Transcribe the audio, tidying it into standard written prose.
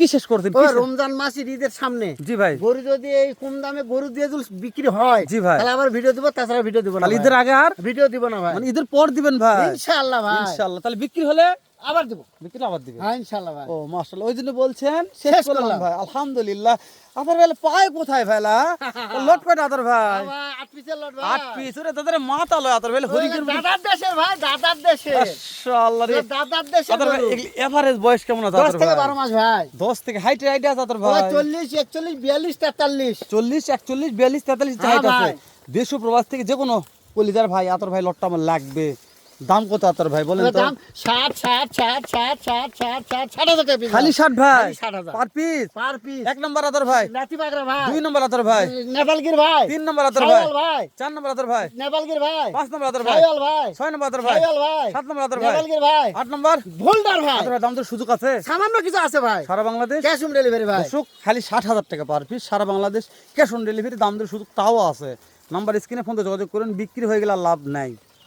কি শেষ করতেন রমজান মাসের ঈদের সামনে জি ভাই গরু যদি এই কম দামে গরু দিয়ে বিক্রি হয় জি ভাই তাহলে আবার ভিডিও দিব, তাছাড়া ভিডিও দিব না। ঈদের আগে আর ভিডিও দিব না ভাই, মানে ঈদের পর দিবেন ভাই ইনশাআল্লাহ ভাই, ইনশাআল্লাহ। তাহলে বিক্রি হলে আবার দিব, বিক্রি আবার দিবেন। হ্যাঁ ইনশাআল্লাহ ভাই। ও মাশাআল্লাহ, ওই জন্য বলছেন শেষ শেষ করলাম করলাম। ভাই, আলহামদুলিল্লাহ। আপনার বেলা পায় কোথায় ফেলা লট কয়টা আদর ভাই? ভাই 8 পিসের লট ভাই, 8 পিস। ওরে দাদারে মাথা লয় আদর বেলা হরিকের দাদার দেশের ভাই, দাদার দেশের, মাশাআল্লাহ রে। দাদার দেশের আদর ভাই এভারেজ বয়স কেমন আছে 10 আদর থেকে ভাই? 12 মাস ভাই। 10 থেকে হাইটে আছে আদর ভাই? 40 41 42 43 40 41 42 43 হ্যাঁ হাইট আছে। ভাই। দেশ ও প্রবাস থেকে যে কোনো কলিজার ভাই আতর ভাই লটটা আমার লাগবে। দাম কত আতর ভাই বলেন তো? দাম 60 60 60 60 60 60 60 টাকা পিস, খালি 60 ভাই খালি 60,000 পার পিস। Per piece. এক নম্বর আতর ভাই, নাতি বাগরা ভাই, 2 নম্বর আতর ভাই, নেপালগির ভাই, 3 নম্বর আতর ভাই, সাইওয়াল ভাই, 4 নম্বর আতর ভাই, নেপালগির ভাই, 5 নম্বর আতর ভাই, সাইওয়াল ভাই, 6 নম্বর আতর ভাই, সাইওয়াল ভাই, 7 নম্বর আতর ভাই, নেপালগির ভাই, 8 নম্বর ভোল্ডার ভাই। আতর ভাই। দাম তো সুযোগ আছে সামান্য কিছু আছে ভাই, সারা বাংলাদেশ ক্যাশ অন ডেলিভারি ভাই। দর্শক, খালি 60,000 টাকা পার পিস, সারা বাংলাদেশ ক্যাশ অন ডেলিভারি। দাম তো সুযোগ তাও আছে। নাম্বার স্ক্রিনে ফোন যোগাযোগ করুন, বিক্রি হয়ে গেলে আর লাভ নাই।